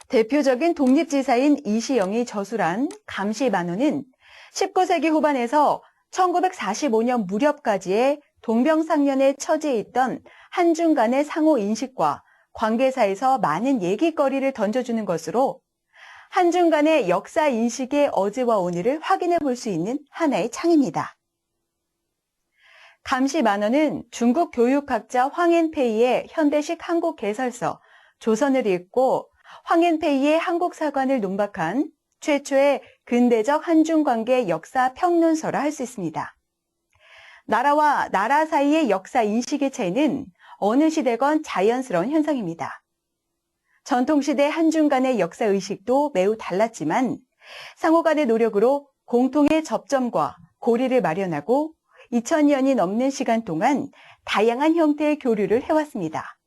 대표적인 독립지사인 이시영이 저술한 감시만호는 19세기 후반에서 1945년 무렵까지의 동병상련의 처지에 있던 한중 간의 상호 인식과 관계사에서 많은 얘기거리를 던져주는 것으로 한중 간의 역사 인식의 어제와 오늘을 확인해 볼 수 있는 하나의 창입니다. 감시만호는 중국 교육학자 황앤페이의 현대식 한국 개설서 조선을 읽고 황앤페이의 한국사관을 논박한 최초의 근대적 한중관계 역사 평론서라 할 수 있습니다. 나라와 나라 사이의 역사 인식의 차이는 어느 시대건 자연스러운 현상입니다. 전통시대 한중 간의 역사 의식도 매우 달랐지만 상호 간의 노력으로 공통의 접점과 고리를 마련하고 2000년이 넘는 시간 동안 다양한 형태의 교류를 해왔습니다.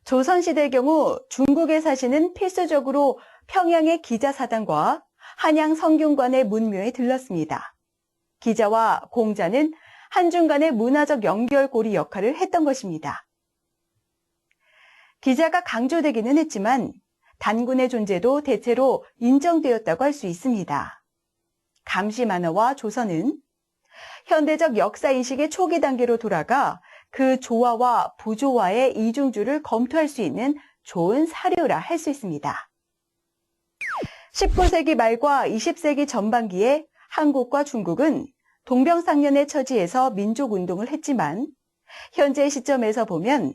조선시대의 경우 중국에 사시는 필수적으로 평양의 기자사단과 한양 성균관의 문묘에 들렀습니다. 기자와 공자는 한중 간의 문화적 연결고리 역할을 했던 것입니다. 기자가 강조되기는 했지만 단군의 존재도 대체로 인정되었다고 할 수 있습니다. 감시만호와 조선은 현대적 역사인식의 초기 단계로 돌아가 그 조화와 부조화의 이중주를 검토할 수 있는 좋은 사료라 할 수 있습니다. 19세기 말과 20세기 전반기에 한국과 중국은 동병상련의 처지에서 민족운동을 했지만 현재 시점에서 보면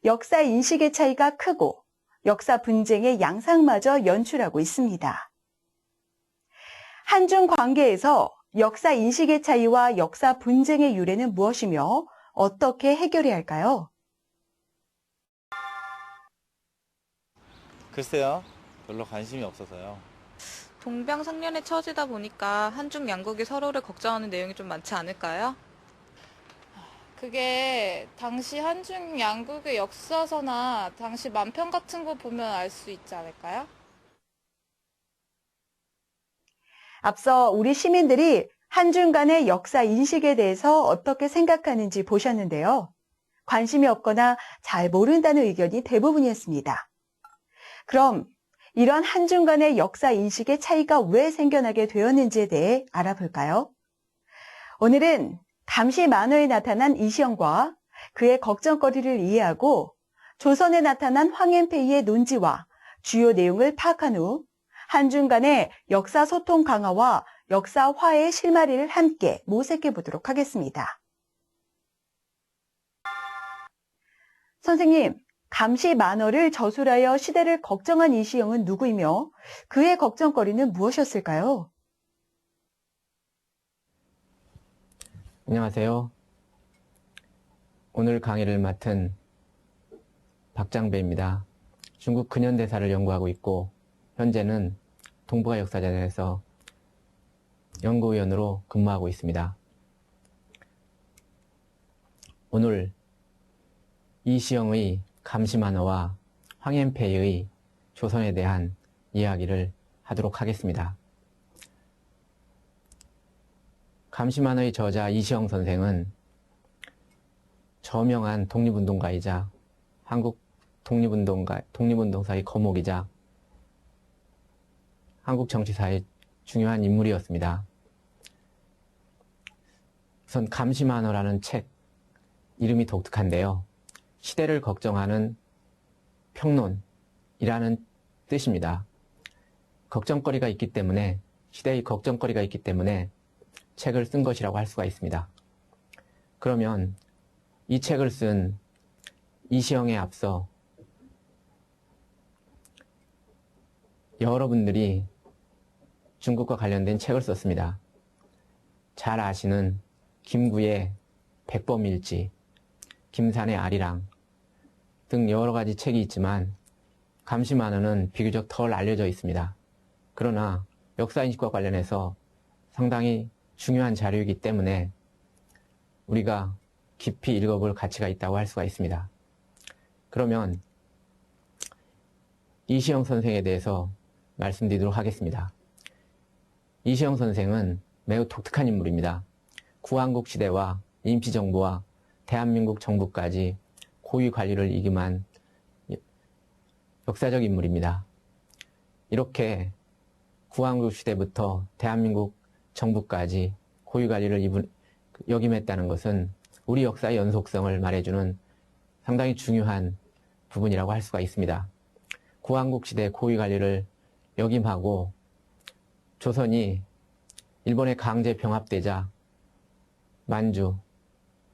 역사 인식의 차이가 크고 역사 분쟁의 양상마저 연출하고 있습니다. 한중 관계에서 역사 인식의 차이와 역사 분쟁의 유래는 무엇이며 어떻게 해결해야 할까요? 글쎄요, 별로 관심이 없어서요. 동병상련의 처지다 보니까 한중 양국이 서로를 걱정하는 내용이 좀 많지 않을까요? 그게 당시 한중 양국의 역사서나 당시 만평 같은 거 보면 알 수 있지 않을까요? 앞서 우리 시민들이 한중 간의 역사 인식에 대해서 어떻게 생각하는지 보셨는데요. 관심이 없거나 잘 모른다는 의견이 대부분이었습니다. 그럼 이런 한중 간의 역사 인식의 차이가 왜 생겨나게 되었는지에 대해 알아볼까요? 오늘은 감시만호에 나타난 이시영과 그의 걱정거리를 이해하고 조선에 나타난 황앤페이의 논지와 주요 내용을 파악한 후 한중 간의 역사 소통 강화와 역사 화해의 실마리를 함께 모색해 보도록 하겠습니다. 선생님, 감시만호를 저술하여 시대를 걱정한 이시영은 누구이며 그의 걱정거리는 무엇이었을까요? 안녕하세요. 오늘 강의를 맡은 박장배입니다. 중국 근현대사를 연구하고 있고 현재는 동북아 역사전에서 연구위원으로 근무하고 있습니다. 오늘 이시영의 감시만호와 황앤페이의 조선에 대한 이야기를 하도록 하겠습니다. 감시만호의 저자 이시영 선생은 저명한 독립운동가이자 한국 독립운동사의 거목이자 한국 정치사의 중요한 인물이었습니다. 우선 감시만호라는 책 이름이 독특한데요. 시대를 걱정하는 평론이라는 뜻입니다. 걱정거리가 있기 때문에 시대의 걱정거리가 있기 때문에 책을 쓴 것이라고 할 수가 있습니다. 그러면 이 책을 쓴 이시영에 앞서 여러분들이 중국과 관련된 책을 썼습니다. 잘 아시는 김구의 백범일지, 김산의 아리랑 등 여러 가지 책이 있지만 감시만호는 비교적 덜 알려져 있습니다. 그러나 역사인식과 관련해서 상당히 중요한 자료이기 때문에 우리가 깊이 읽어볼 가치가 있다고 할 수가 있습니다. 그러면 이시영 선생에 대해서 말씀드리도록 하겠습니다. 이시영 선생은 매우 독특한 인물입니다. 구한국 시대와 임시정부와 대한민국 정부까지 고위 관리를 이김한 역사적 인물입니다. 이렇게 구한국 시대부터 대한민국 정부까지 고위 관리를 역임했다는 것은 우리 역사의 연속성을 말해주는 상당히 중요한 부분이라고 할 수가 있습니다. 구한국 시대 고위 관리를 역임하고 조선이 일본에 강제 병합되자 만주,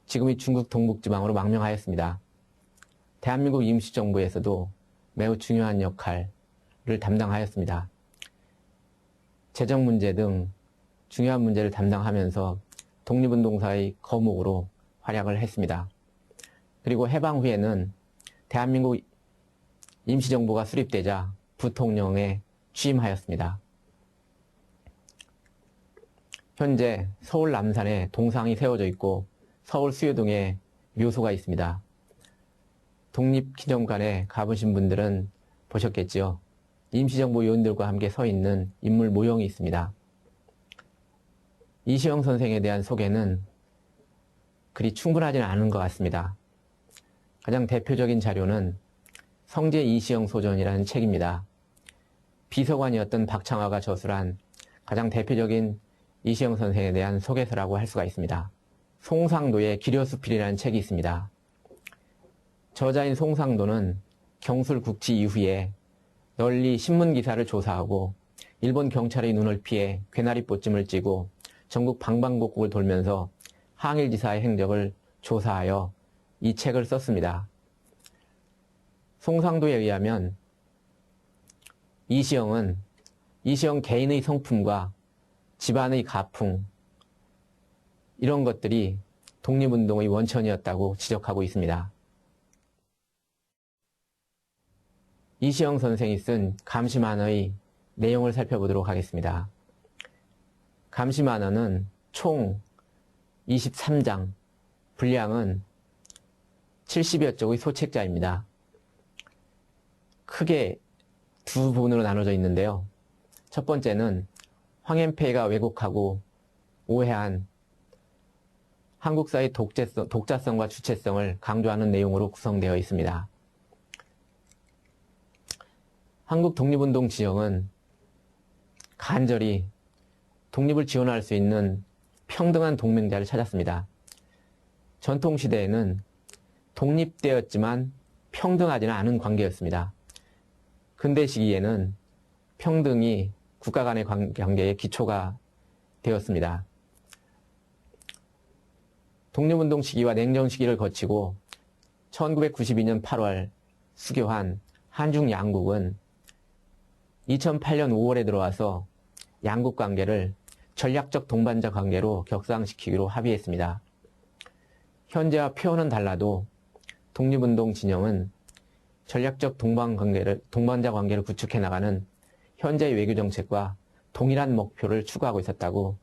지금의 중국 동북지방으로 망명하였습니다. 대한민국 임시정부에서도 매우 중요한 역할을 담당하였습니다. 재정 문제 등 중요한 문제를 담당하면서 독립운동사의 거목으로 활약을 했습니다. 그리고 해방 후에는 대한민국 임시정부가 수립되자 부통령에 취임하였습니다. 현재 서울 남산에 동상이 세워져 있고 서울 수효동에 묘소가 있습니다. 독립기념관에 가보신 분들은 보셨겠지요. 임시정부 요원들과 함께 서 있는 인물 모형이 있습니다. 이시영 선생에 대한 소개는 그리 충분하지는 않은 것 같습니다. 가장 대표적인 자료는 성제 이시영 소전이라는 책입니다. 비서관이었던 박창화가 저술한 가장 대표적인 이시영 선생에 대한 소개서라고 할 수가 있습니다. 송상도의 기려수필이라는 책이 있습니다. 저자인 송상도는 경술 국치 이후에 널리 신문기사를 조사하고 일본 경찰의 눈을 피해 괴나리뽀쯤을 찌고 전국 방방곡곡을 돌면서 항일지사의 행적을 조사하여 이 책을 썼습니다. 송상도에 의하면 이시영 개인의 성품과 집안의 가풍 이런 것들이 독립운동의 원천이었다고 지적하고 있습니다. 이시영 선생이 쓴 감시만어의 내용을 살펴보도록 하겠습니다. 감시만어는 총 23장, 분량은 70여 쪽의 소책자입니다. 크게 두 부분으로 나눠져 있는데요. 첫 번째는 황현폐가 왜곡하고 오해한 한국사의 독자성과 주체성을 강조하는 내용으로 구성되어 있습니다. 한국 독립운동 지형은 간절히 독립을 지원할 수 있는 평등한 동맹자를 찾았습니다. 전통시대에는 독립되었지만 평등하지는 않은 관계였습니다. 근대 시기에는 평등이 국가 간의 관계의 기초가 되었습니다. 독립운동 시기와 냉전 시기를 거치고 1992년 8월 수교한 한중 양국은 2008년 5월에 들어와서 양국 관계를 전략적 동반자 관계로 격상시키기로 합의했습니다. 현재와 표현은 달라도 독립운동 진영은 전략적 동반자 관계를 구축해 나가는 현재의 외교 정책과 동일한 목표를 추구하고 있었다고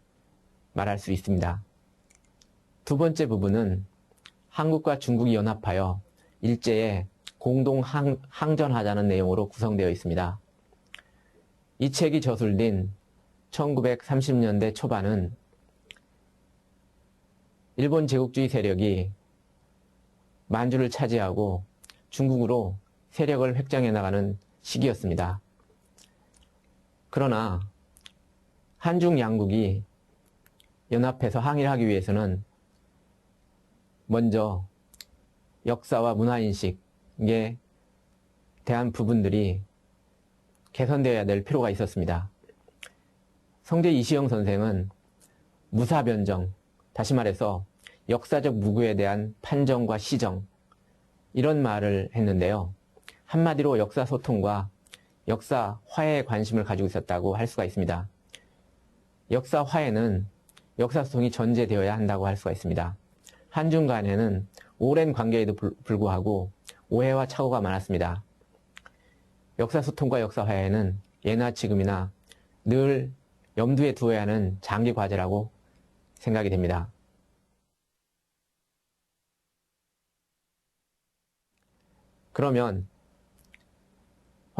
말할 수 있습니다. 두 번째 부분은 한국과 중국이 연합하여 일제에 공동 항전하자는 내용으로 구성되어 있습니다. 이 책이 저술된 1930년대 초반은 일본 제국주의 세력이 만주를 차지하고 중국으로 세력을 획정해 나가는 시기였습니다. 그러나 한중 양국이 연합해서 항일을 하기 위해서는 먼저 역사와 문화인식에 대한 부분들이 개선되어야 될 필요가 있었습니다. 성제 이시영 선생은 무사변정, 다시 말해서 역사적 무구에 대한 판정과 시정, 이런 말을 했는데요. 한마디로 역사 소통과 역사 화해에 관심을 가지고 있었다고 할 수가 있습니다. 역사 화해는 역사 소통이 전제되어야 한다고 할 수가 있습니다. 한중 간에는 오랜 관계에도 불구하고 오해와 착오가 많았습니다. 역사 소통과 역사 화해는 예나 지금이나 늘 염두에 두어야 하는 장기 과제라고 생각이 됩니다. 그러면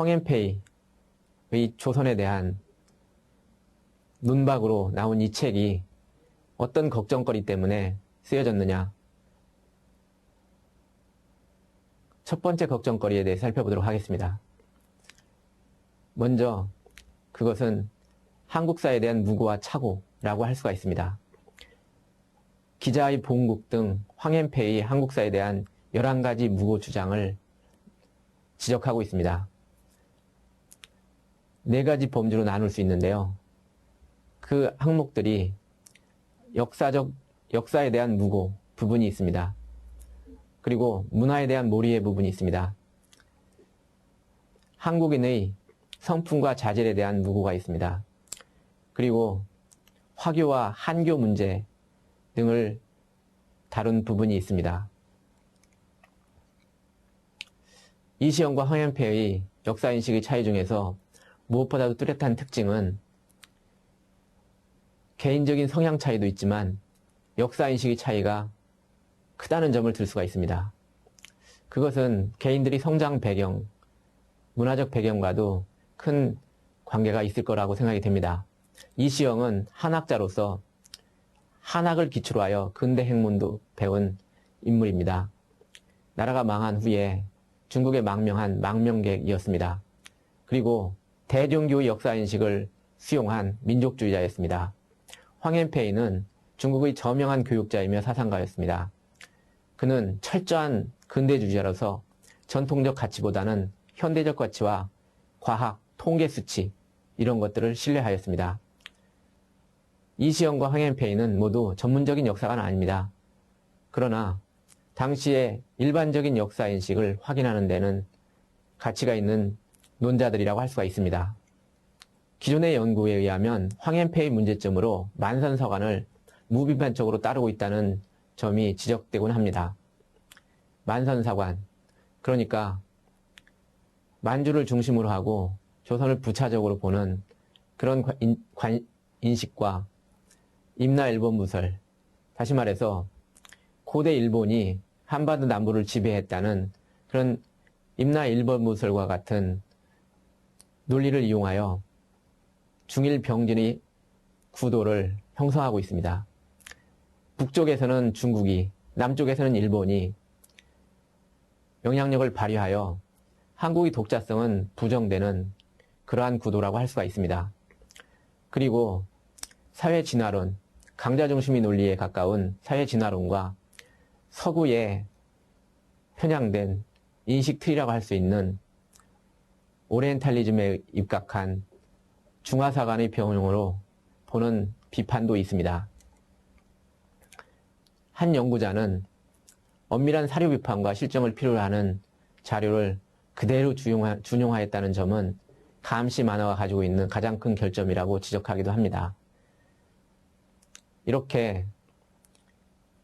황현폐의 조선에 대한 논박으로 나온 이 책이 어떤 걱정거리 때문에 쓰여졌느냐. 첫 번째 걱정거리에 대해 살펴보도록 하겠습니다. 먼저 그것은 한국사에 대한 무고와 착오라고 할 수가 있습니다. 기자의 봉국 등 황현폐의 한국사에 대한 11가지 무고 주장을 지적하고 있습니다. 4가지 범주로 나눌 수 있는데요. 그 항목들이 역사에 대한 무고 부분이 있습니다. 그리고 문화에 대한 몰이의 부분이 있습니다. 한국인의 성품과 자질에 대한 무고가 있습니다. 그리고 화교와 한교 문제 등을 다룬 부분이 있습니다. 이시영과 황현폐의 역사인식의 차이 중에서 무엇보다도 뚜렷한 특징은 개인적인 성향 차이도 있지만 역사인식의 차이가 크다는 점을 들 수가 있습니다. 그것은 개인들이 성장 배경, 문화적 배경과도 큰 관계가 있을 거라고 생각이 됩니다. 이시영은 한학자로서 한학을 기초로 하여 근대 학문도 배운 인물입니다. 나라가 망한 후에 중국에 망명한 망명객이었습니다. 그리고 대종교의 역사인식을 수용한 민족주의자였습니다. 황현폐는 중국의 저명한 교육자이며 사상가였습니다. 그는 철저한 근대주의자로서 전통적 가치보다는 현대적 가치와 과학, 통계 수치 이런 것들을 신뢰하였습니다. 이시영과 황현폐는 모두 전문적인 역사가는 아닙니다. 그러나 당시의 일반적인 역사인식을 확인하는 데는 가치가 있는 논자들이라고 할 수가 있습니다. 기존의 연구에 의하면 황현폐의 문제점으로 만선서관을 무비판적으로 따르고 있다는 점이 지적되곤 합니다. 만선사관, 그러니까 만주를 중심으로 하고 조선을 부차적으로 보는 그런 인식과 임나일본무설, 다시 말해서 고대 일본이 한반도 남부를 지배했다는 그런 임나일본무설과 같은 논리를 이용하여 중일병진의 구도를 형성하고 있습니다. 북쪽에서는 중국이, 남쪽에서는 일본이 영향력을 발휘하여 한국의 독자성은 부정되는 그러한 구도라고 할 수가 있습니다. 그리고 사회진화론, 강자중심의 논리에 가까운 사회진화론과 서구에 편향된 인식틀이라고 할 수 있는 오리엔탈리즘에 입각한 중화사관의 병용으로 보는 비판도 있습니다. 한 연구자는 엄밀한 사료 비판과 실정을 필요로 하는 자료를 그대로 준용하였다는 점은 감시 만화가 가지고 있는 가장 큰 결점이라고 지적하기도 합니다. 이렇게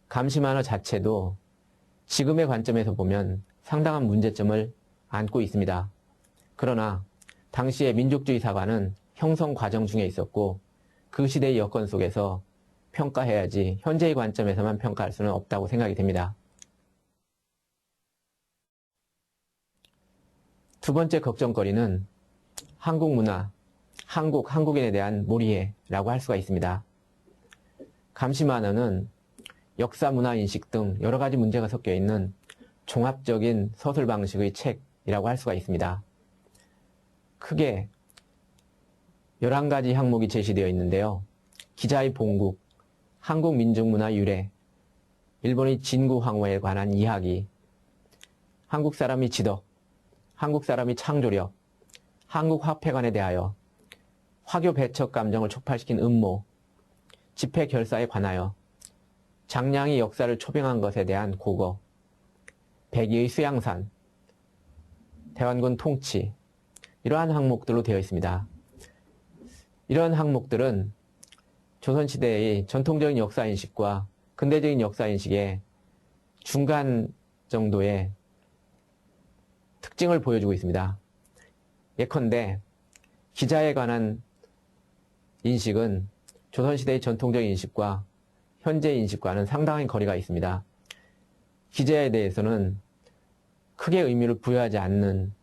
감시 만화 자체도 지금의 관점에서 보면 상당한 문제점을 안고 있습니다. 그러나 당시의 민족주의 사관은 형성 과정 중에 있었고 그 시대의 여건 속에서 평가해야지 현재의 관점에서만 평가할 수는 없다고 생각이 됩니다. 두 번째 걱정거리는 한국 문화, 한국인에 대한 몰이해라고 할 수가 있습니다. 감시 만화는 역사, 문화, 인식 등 여러 가지 문제가 섞여 있는 종합적인 서술 방식의 책이라고 할 수가 있습니다. 크게 11가지 항목이 제시되어 있는데요. 기자의 봉국, 한국 민족문화 유래, 일본의 진구 황후에 관한 이야기, 한국 사람의 지덕, 한국 사람의 창조력, 한국 화폐관에 대하여, 화교 배척 감정을 촉발시킨 음모, 집회 결사에 관하여, 장량이 역사를 초빙한 것에 대한 고거, 백의의 수양산, 대환군 통치, 이러한 항목들로 되어 있습니다. 이런 항목들은 조선시대의 전통적인 역사인식과 근대적인 역사인식의 중간 정도의 특징을 보여주고 있습니다. 예컨대 기자에 관한 인식은 조선시대의 전통적인 인식과 현재의 인식과는 상당한 거리가 있습니다. 기자에 대해서는 크게 의미를 부여하지 않는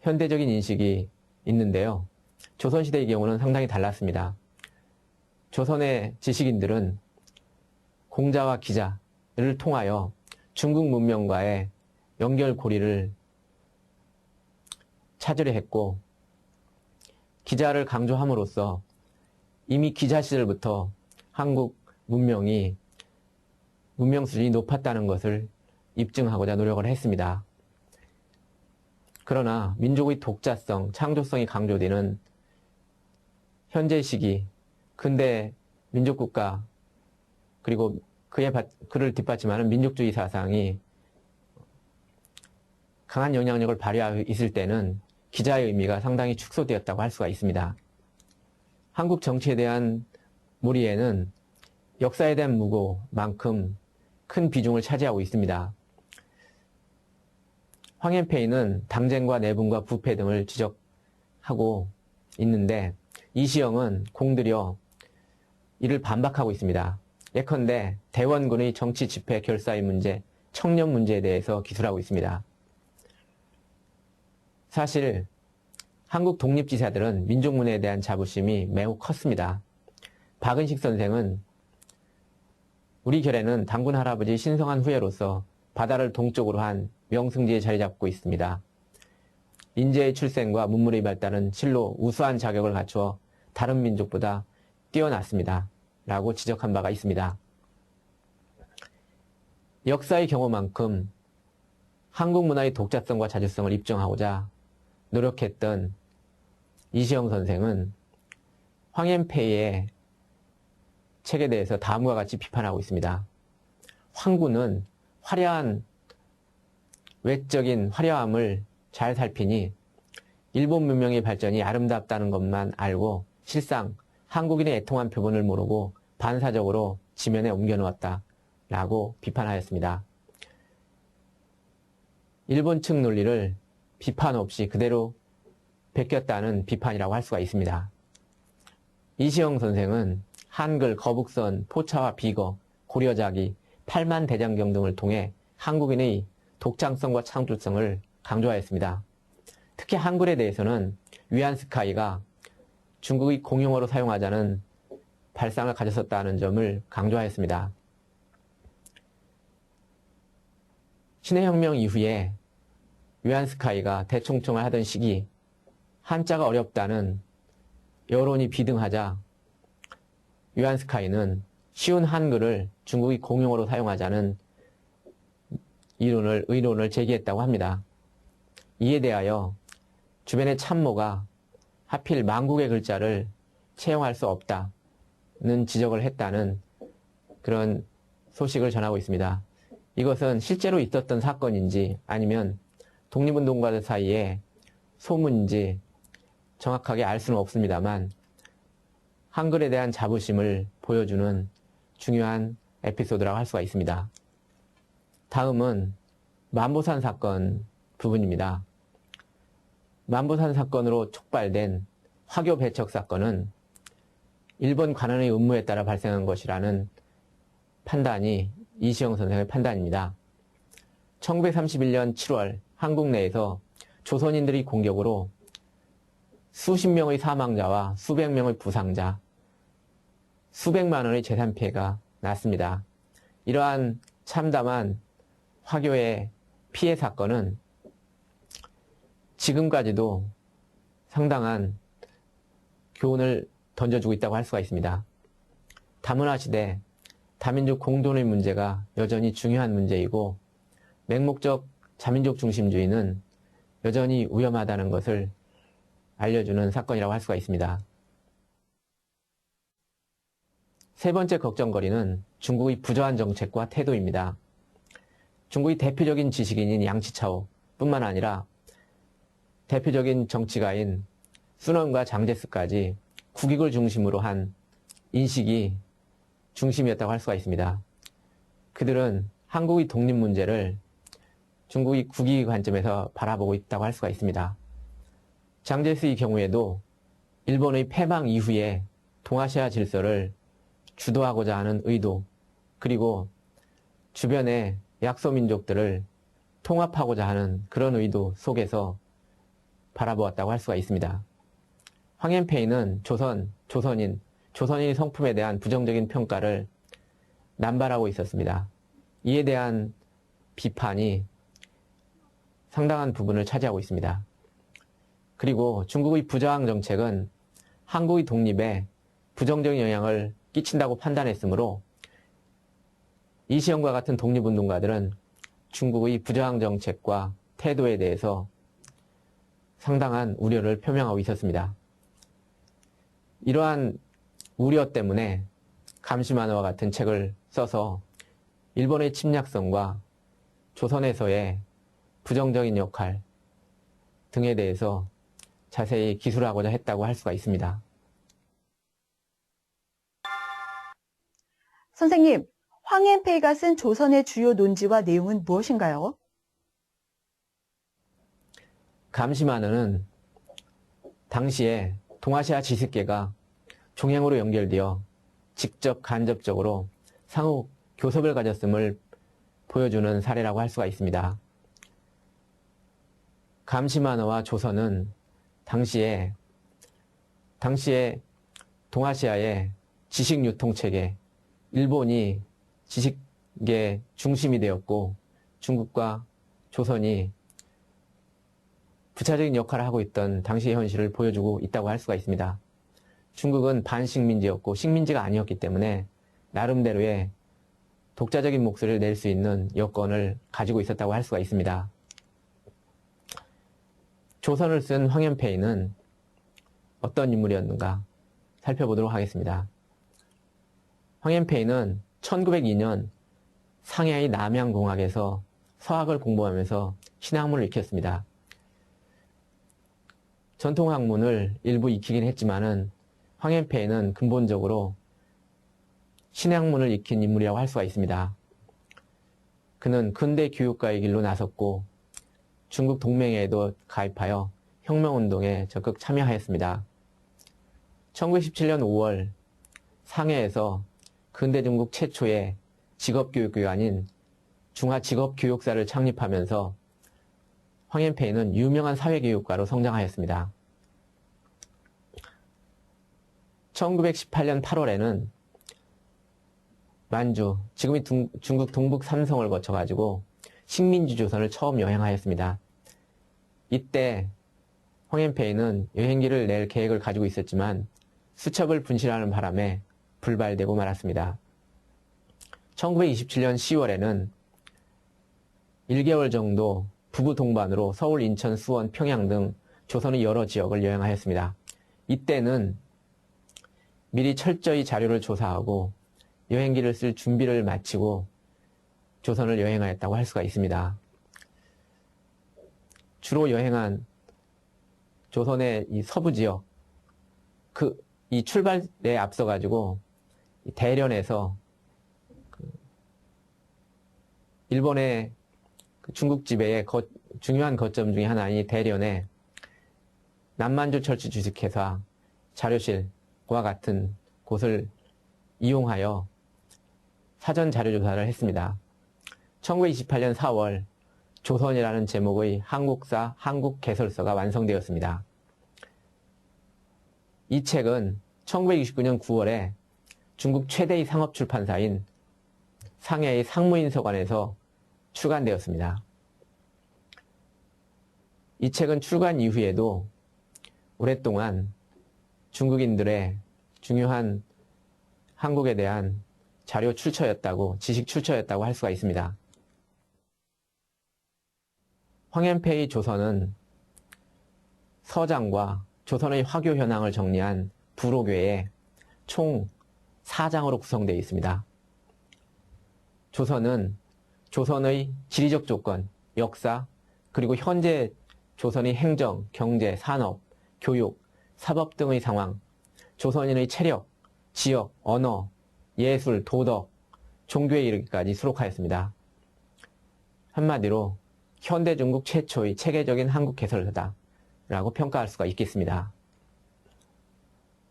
현대적인 인식이 있는데요. 조선시대의 경우는 상당히 달랐습니다. 조선의 지식인들은 공자와 기자를 통하여 중국 문명과의 연결고리를 찾으려 했고, 기자를 강조함으로써 이미 기자 시절부터 한국 문명 수준이 높았다는 것을 입증하고자 노력을 했습니다. 그러나 민족의 독자성, 창조성이 강조되는 현재 시기, 근대 민족국가, 그리고 그를 뒷받침하는 민족주의 사상이 강한 영향력을 발휘하고 있을 때는 기자의 의미가 상당히 축소되었다고 할 수가 있습니다. 한국 정치에 대한 몰이에는 역사에 대한 무고만큼 큰 비중을 차지하고 있습니다. 황현폐이는 당쟁과 내분과 부패 등을 지적하고 있는데, 이시영은 공들여 이를 반박하고 있습니다. 예컨대 대원군의 정치 집회 결사의 문제, 청년 문제에 대해서 기술하고 있습니다. 사실 한국 독립지사들은 민족문화에 대한 자부심이 매우 컸습니다. 박은식 선생은 우리 결에는 당군 할아버지 신성한 후예로서 바다를 동쪽으로 한 명승지에 자리 잡고 있습니다. 인재의 출생과 문물의 발달은 실로 우수한 자격을 갖추어 다른 민족보다 뛰어났습니다. 라고 지적한 바가 있습니다. 역사의 경우만큼 한국 문화의 독자성과 자주성을 입증하고자 노력했던 이시영 선생은 황현폐의 책에 대해서 다음과 같이 비판하고 있습니다. 황구는 화려한 외적인 화려함을 잘 살피니 일본 문명의 발전이 아름답다는 것만 알고 실상 한국인의 애통한 표본을 모르고 반사적으로 지면에 옮겨놓았다 라고 비판하였습니다. 일본 측 논리를 비판 없이 그대로 베꼈다는 비판이라고 할 수가 있습니다. 이시영 선생은 한글, 거북선, 포차와 비거, 고려자기, 팔만대장경 등을 통해 한국인의 독창성과 창조성을 강조하였습니다. 특히 한글에 대해서는 위안스카이가 중국의 공용어로 사용하자는 발상을 가졌었다는 점을 강조하였습니다. 신해혁명 이후에 위안스카이가 대총총을 하던 시기 한자가 어렵다는 여론이 비등하자 위안스카이는 쉬운 한글을 중국의 공용어로 사용하자는 의론을 제기했다고 합니다. 이에 대하여 주변의 참모가 하필 만국의 글자를 채용할 수 없다는 지적을 했다는 그런 소식을 전하고 있습니다. 이것은 실제로 있었던 사건인지 아니면 독립운동가들 사이에 소문인지 정확하게 알 수는 없습니다만 한글에 대한 자부심을 보여주는 중요한 에피소드라고 할 수가 있습니다. 다음은 만보산 사건 부분입니다. 만보산 사건으로 촉발된 화교 배척 사건은 일본 관원의 음모에 따라 발생한 것이라는 판단이 이시영 선생의 판단입니다. 1931년 7월 한국 내에서 조선인들의 공격으로 수십 명의 사망자와 수백 명의 부상자, 수백만 원의 재산 피해가 났습니다. 이러한 참담한 화교의 피해 사건은 지금까지도 상당한 교훈을 던져주고 있다고 할 수가 있습니다. 다문화 시대, 다민족 공존의 문제가 여전히 중요한 문제이고 맹목적 자민족 중심주의는 여전히 위험하다는 것을 알려주는 사건이라고 할 수가 있습니다. 세 번째 걱정거리는 중국의 부조한 정책과 태도입니다. 중국의 대표적인 지식인인 양치차오 뿐만 아니라 대표적인 정치가인 순원과 장제스까지 국익을 중심으로 한 인식이 중심이었다고 할 수가 있습니다. 그들은 한국의 독립 문제를 중국의 국익의 관점에서 바라보고 있다고 할 수가 있습니다. 장제스의 경우에도 일본의 패망 이후에 동아시아 질서를 주도하고자 하는 의도, 그리고 주변의 약소민족들을 통합하고자 하는 그런 의도 속에서 바라보았다고 할 수가 있습니다. 황현폐인은 조선인 성품에 대한 부정적인 평가를 남발하고 있었습니다. 이에 대한 비판이 상당한 부분을 차지하고 있습니다. 그리고 중국의 부저항 정책은 한국의 독립에 부정적인 영향을 끼친다고 판단했으므로 이시영과 같은 독립운동가들은 중국의 부저항 정책과 태도에 대해서 상당한 우려를 표명하고 있었습니다. 이러한 우려 때문에 감시만화와 같은 책을 써서 일본의 침략성과 조선에서의 부정적인 역할 등에 대해서 자세히 기술하고자 했다고 할 수가 있습니다. 선생님, 황현폐가 쓴 조선의 주요 논지와 내용은 무엇인가요? 감시만화는 당시에 동아시아 지식계가 종행으로 연결되어 직접 간접적으로 상호 교섭을 가졌음을 보여주는 사례라고 할 수가 있습니다. 감시만화와 조선은 당시에 동아시아의 지식 유통체계, 일본이 지식의 중심이 되었고 중국과 조선이 부차적인 역할을 하고 있던 당시의 현실을 보여주고 있다고 할 수가 있습니다. 중국은 반식민지였고 식민지가 아니었기 때문에 나름대로의 독자적인 목소리를 낼 수 있는 여건을 가지고 있었다고 할 수가 있습니다. 조선을 쓴 황현폐인은 어떤 인물이었는가 살펴보도록 하겠습니다. 황현폐인은 1902년 상해의 남양공학에서 서학을 공부하면서 신학문을 익혔습니다. 전통학문을 일부 익히긴 했지만은 황현폐인은 근본적으로 신학문을 익힌 인물이라고 할 수가 있습니다. 그는 근대 교육가의 길로 나섰고 중국 동맹회에도 가입하여 혁명운동에 적극 참여하였습니다. 1917년 5월 상해에서 근대 중국 최초의 직업교육기관인 중화직업교육사를 창립하면서 황현폐인은 유명한 사회교육가로 성장하였습니다. 1918년 8월에는 만주, 지금의 중국 동북 삼성을 거쳐가지고 식민지 조선을 처음 여행하였습니다. 이때 황현폐인은 여행기를 낼 계획을 가지고 있었지만 수첩을 분실하는 바람에 불발되고 말았습니다. 1927년 10월에는 1개월 정도 부부 동반으로 서울, 인천, 수원, 평양 등 조선의 여러 지역을 여행하였습니다. 이때는 미리 철저히 자료를 조사하고 여행기를 쓸 준비를 마치고 조선을 여행하였다고 할 수가 있습니다. 주로 여행한 조선의 이 서부 지역, 이 출발에 앞서가지고 대련에서 일본의 중국 지배의 중요한 거점 중에 하나인 대련에 남만주 철치 주식회사 자료실과 같은 곳을 이용하여 사전 자료 조사를 했습니다. 1928년 4월 조선이라는 제목의 한국사 한국개설서가 완성되었습니다. 이 책은 1969년 9월에 중국 최대의 상업출판사인 상해의 상무인서관에서 출간되었습니다. 이 책은 출간 이후에도 오랫동안 중국인들의 중요한 한국에 대한 자료 출처였다고, 지식 출처였다고 할 수가 있습니다. 황현폐의 조선은 서장과 조선의 화교 현황을 정리한 부록외에 총 4장으로 구성되어 있습니다. 조선은 조선의 지리적 조건, 역사, 그리고 현재 조선의 행정, 경제, 산업, 교육, 사법 등의 상황, 조선인의 체력, 지역, 언어, 예술, 도덕, 종교에 이르기까지 수록하였습니다. 한마디로 현대 중국 최초의 체계적인 한국 개설서다라고 평가할 수가 있겠습니다.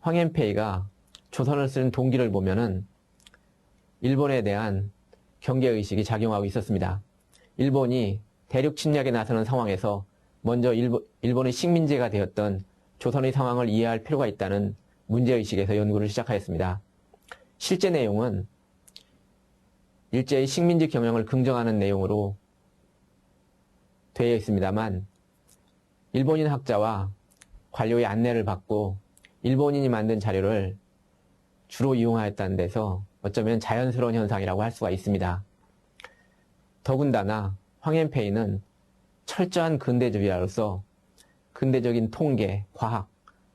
황현폐가 조선을 쓰는 동기를 보면은 일본에 대한 경계의식이 작용하고 있었습니다. 일본이 대륙 침략에 나서는 상황에서 먼저 일본의 식민지가 되었던 조선의 상황을 이해할 필요가 있다는 문제의식에서 연구를 시작하였습니다. 실제 내용은 일제의 식민지 경영을 긍정하는 내용으로 되어 있습니다만 일본인 학자와 관료의 안내를 받고 일본인이 만든 자료를 주로 이용하였다는 데서 어쩌면 자연스러운 현상이라고 할 수가 있습니다. 더군다나 황현페이는 철저한 근대주의자로서 근대적인 통계, 과학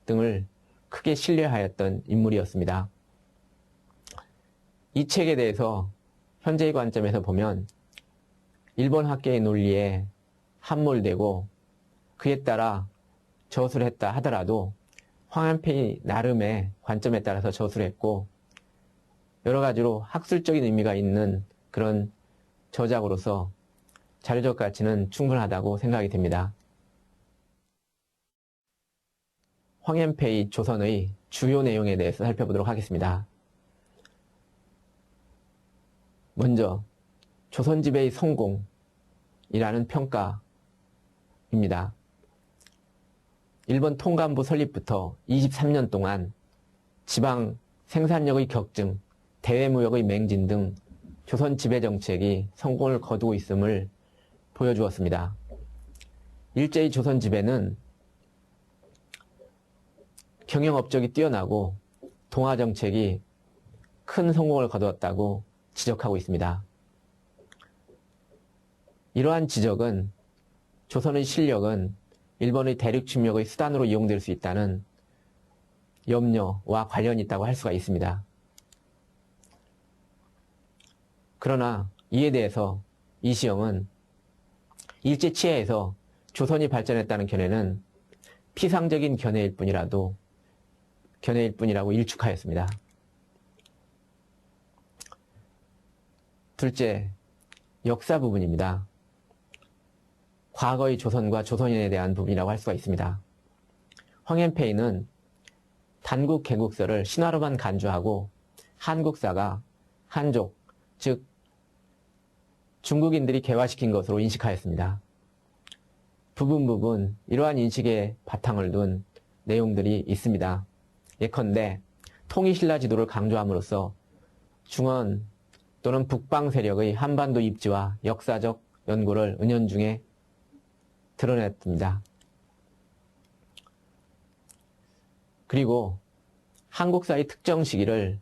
등을 크게 신뢰하였던 인물이었습니다. 이 책에 대해서 현재의 관점에서 보면 일본 학계의 논리에 함몰되고 그에 따라 저술을 했다 하더라도 황현페이 나름의 관점에 따라서 저술을 했고 여러 가지로 학술적인 의미가 있는 그런 저작으로서 자료적 가치는 충분하다고 생각이 됩니다. 황현페이 조선의 주요 내용에 대해서 살펴보도록 하겠습니다. 먼저 조선 지배의 성공이라는 평가입니다. 일본 통감부 설립부터 23년 동안 지방 생산력의 격증, 대외무역의 맹진 등 조선 지배 정책이 성공을 거두고 있음을 보여주었습니다. 일제의 조선 지배는 경영 업적이 뛰어나고 동아 정책이 큰 성공을 거두었다고 지적하고 있습니다. 이러한 지적은 조선의 실력은 일본의 대륙 침략의 수단으로 이용될 수 있다는 염려와 관련이 있다고 할 수가 있습니다. 그러나 이에 대해서 이시영은 일제 치하에서 조선이 발전했다는 견해는 피상적인 견해일 뿐이라고 일축하였습니다. 둘째, 역사 부분입니다. 과거의 조선과 조선인에 대한 부분이라고 할 수가 있습니다. 황현페이는 단국 개국서를 신화로만 간주하고 한국사가 한족, 즉 중국인들이 개화시킨 것으로 인식하였습니다. 부분 이러한 인식에 바탕을 둔 내용들이 있습니다. 예컨대 통일신라 지도를 강조함으로써 중원 또는 북방 세력의 한반도 입지와 역사적 연고를 은연중에 드러냈습니다. 그리고 한국사의 특정 시기를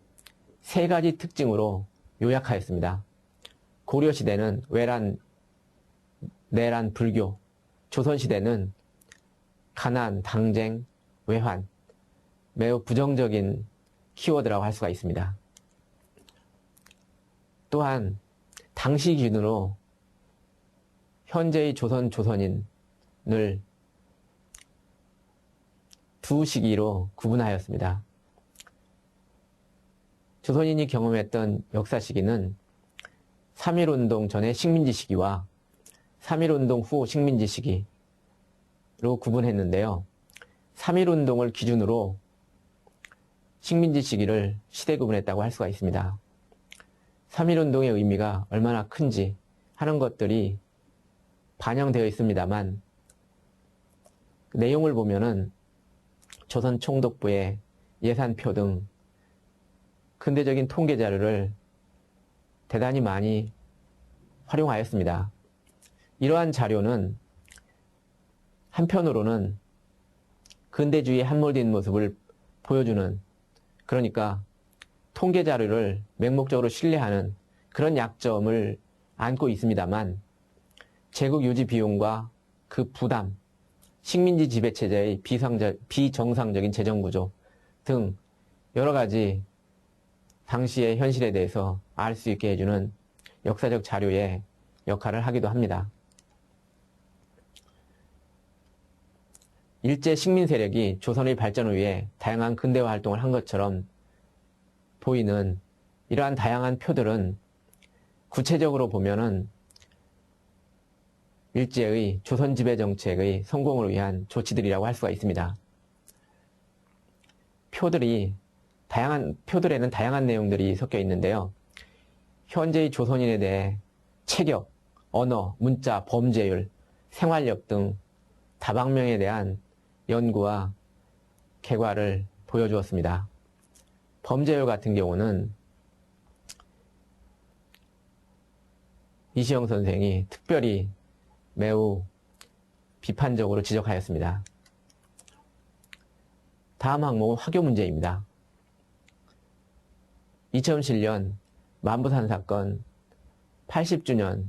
세 가지 특징으로 요약하였습니다. 고려시대는 외란, 내란, 불교, 조선시대는 가난, 당쟁, 외환, 매우 부정적인 키워드라고 할 수가 있습니다. 또한 당시 기준으로 현재의 조선인을 두 시기로 구분하였습니다. 조선인이 경험했던 역사 시기는 3.1운동 전의 식민지 시기와 3.1운동 후 식민지 시기로 구분했는데요. 3.1운동을 기준으로 식민지 시기를 시대 구분했다고 할 수가 있습니다. 3.1운동의 의미가 얼마나 큰지 하는 것들이 반영되어 있습니다만 내용을 보면은 조선 총독부의 예산표 등 근대적인 통계 자료를 대단히 많이 활용하였습니다. 이러한 자료는 한편으로는 근대주의에 함몰된 모습을 보여주는, 그러니까 통계 자료를 맹목적으로 신뢰하는 그런 약점을 안고 있습니다만 제국 유지 비용과 그 부담, 식민지 지배체제의 비정상적인 재정구조 등 여러 가지 당시의 현실에 대해서 알 수 있게 해주는 역사적 자료의 역할을 하기도 합니다. 일제 식민 세력이 조선의 발전을 위해 다양한 근대화 활동을 한 것처럼 보이는 이러한 다양한 표들은 구체적으로 보면은 일제의 조선 지배 정책의 성공을 위한 조치들이라고 할 수가 있습니다. 표들에는 다양한 내용들이 섞여 있는데요. 현재의 조선인에 대해 체격, 언어, 문자, 범죄율, 생활력 등 다방면에 대한 연구와 개괄을 보여주었습니다. 범죄율 같은 경우는 이시영 선생이 특별히 매우 비판적으로 지적하였습니다. 다음 항목은 화교 문제입니다. 2007년 만부산 사건 80주년입니다.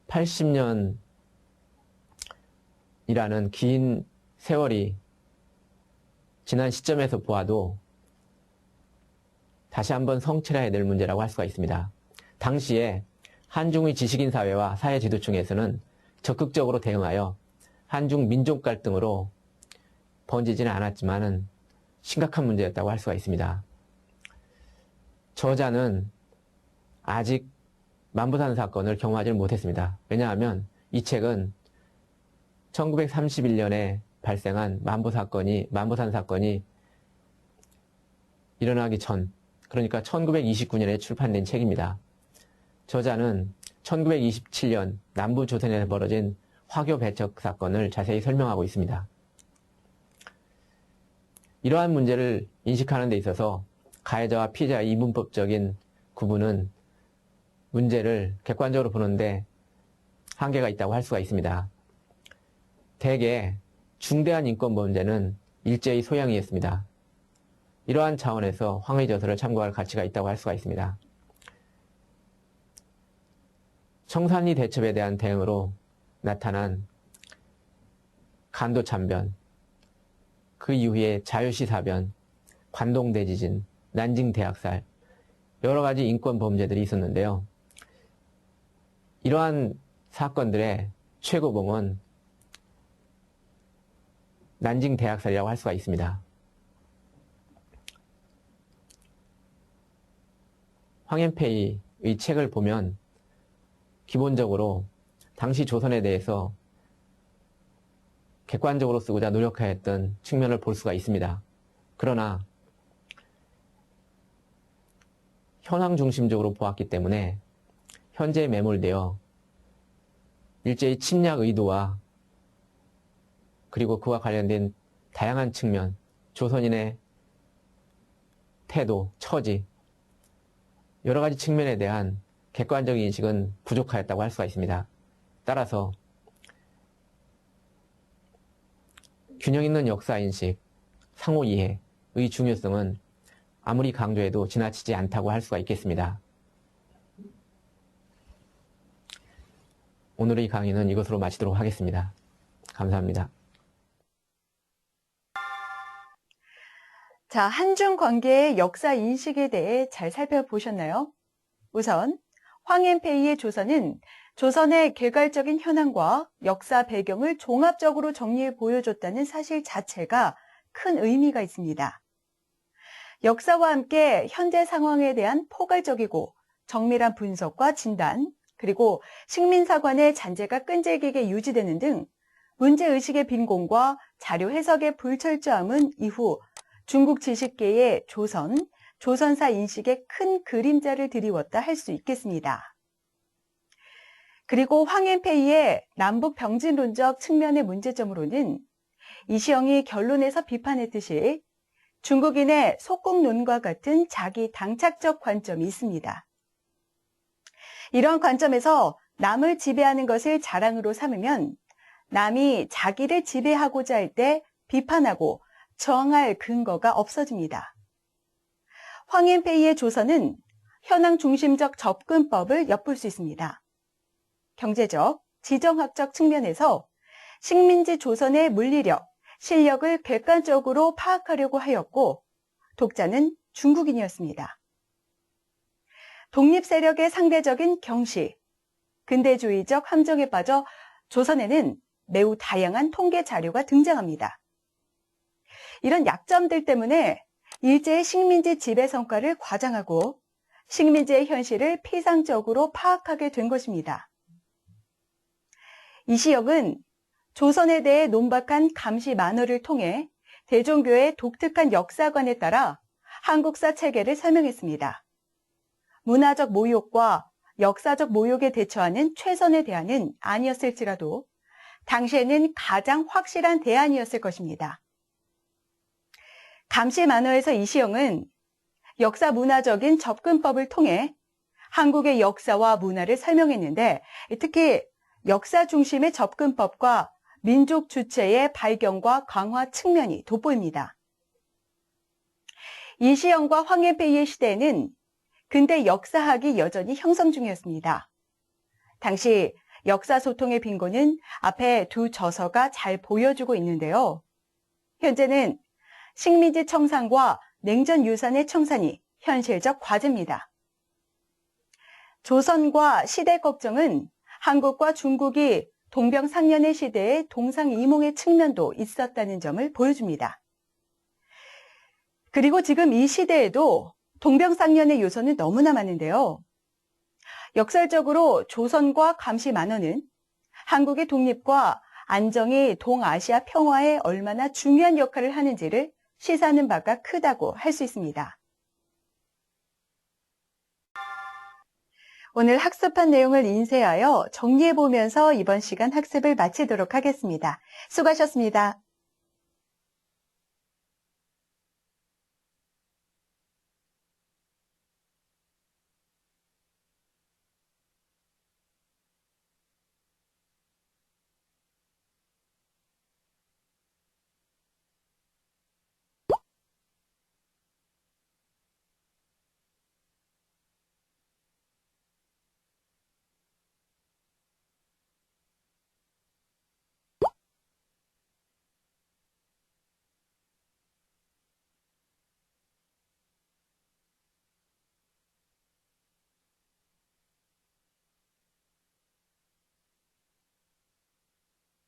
80년이라는 긴 세월이 지난 시점에서 보아도 다시 한번 성찰해야 될 문제라고 할 수가 있습니다. 당시에 한중의 지식인 사회와 사회 지도층에서는 적극적으로 대응하여 한중 민족 갈등으로 번지지는 않았지만은 심각한 문제였다고 할 수가 있습니다. 저자는 아직 만부산 사건을 경험하지 못했습니다. 왜냐하면 이 책은 1931년에 발생한 만부산 사건이 일어나기 전, 그러니까 1929년에 출판된 책입니다. 저자는 1927년 남부조선에서 벌어진 화교 배척 사건을 자세히 설명하고 있습니다. 이러한 문제를 인식하는 데 있어서 가해자와 피해자의 이분법적인 구분은 문제를 객관적으로 보는데 한계가 있다고 할 수가 있습니다. 대개 중대한 인권 범죄는 일제의 소양이었습니다. 이러한 차원에서 황의 저서를 참고할 가치가 있다고 할 수가 있습니다. 청산리 대첩에 대한 대응으로 나타난 간도 참변, 그 이후에 자유시 사변, 관동 대지진, 난징 대학살, 여러 가지 인권 범죄들이 있었는데요. 이러한 사건들의 최고봉은 난징 대학살이라고 할 수가 있습니다. 황현페이의 책을 보면 기본적으로 당시 조선에 대해서 객관적으로 쓰고자 노력하였던 측면을 볼 수가 있습니다. 그러나 현황 중심적으로 보았기 때문에 현재에 매몰되어 일제의 침략 의도와 그리고 그와 관련된 다양한 측면, 조선인의 태도, 처지, 여러 가지 측면에 대한 객관적인 인식은 부족하였다고 할 수가 있습니다. 따라서 균형 있는 역사인식, 상호이해의 중요성은 아무리 강조해도 지나치지 않다고 할 수가 있겠습니다. 오늘의 강의는 이것으로 마치도록 하겠습니다. 감사합니다. 자, 한중 관계의 역사 인식에 대해 잘 살펴보셨나요? 우선 황현페이의 조서는 조선의 개괄적인 현황과 역사 배경을 종합적으로 정리해 보여줬다는 사실 자체가 큰 의미가 있습니다. 역사와 함께 현재 상황에 대한 포괄적이고 정밀한 분석과 진단, 그리고 식민사관의 잔재가 끈질기게 유지되는 등 문제의식의 빈곤과 자료 해석의 불철저함은 이후 중국 지식계의 조선사 인식에 큰 그림자를 드리웠다 할 수 있겠습니다. 그리고 황현페이의 남북 병진론적 측면의 문제점으로는 이시영이 결론에서 비판했듯이 중국인의 속국론과 같은 자기 당착적 관점이 있습니다. 이런 관점에서 남을 지배하는 것을 자랑으로 삼으면 남이 자기를 지배하고자 할 때 비판하고 저항할 근거가 없어집니다. 황현페이의 조서는 현황 중심적 접근법을 엿볼 수 있습니다. 경제적, 지정학적 측면에서 식민지 조선의 물리력, 실력을 객관적으로 파악하려고 하였고 독자는 중국인이었습니다. 독립세력의 상대적인 경시, 근대주의적 함정에 빠져 조선에는 매우 다양한 통계 자료가 등장합니다. 이런 약점들 때문에 일제의 식민지 지배 성과를 과장하고 식민지의 현실을 피상적으로 파악하게 된 것입니다. 이시영은 조선에 대해 논박한 감시 만어를 통해 대종교의 독특한 역사관에 따라 한국사 체계를 설명했습니다. 문화적 모욕과 역사적 모욕에 대처하는 최선의 대안은 아니었을지라도 당시에는 가장 확실한 대안이었을 것입니다. 감시 만화에서 이시영은 역사 문화적인 접근법을 통해 한국의 역사와 문화를 설명했는데 특히 역사 중심의 접근법과 민족 주체의 발견과 강화 측면이 돋보입니다. 이시영과 황현페이의 시대에는 근대 역사학이 여전히 형성 중이었습니다. 당시 역사 소통의 빈곤은 앞에 두 저서가 잘 보여주고 있는데요. 현재는 식민지 청산과 냉전 유산의 청산이 현실적 과제입니다. 조선과 시대 걱정은 한국과 중국이 동병상련의 시대에 동상이몽의 측면도 있었다는 점을 보여줍니다. 그리고 지금 이 시대에도 동병상련의 요소는 너무나 많은데요. 역설적으로 조선과 감시 만원은 한국의 독립과 안정이 동아시아 평화에 얼마나 중요한 역할을 하는지를 시사하는 바가 크다고 할 수 있습니다. 오늘 학습한 내용을 인쇄하여 정리해보면서 이번 시간 학습을 마치도록 하겠습니다. 수고하셨습니다.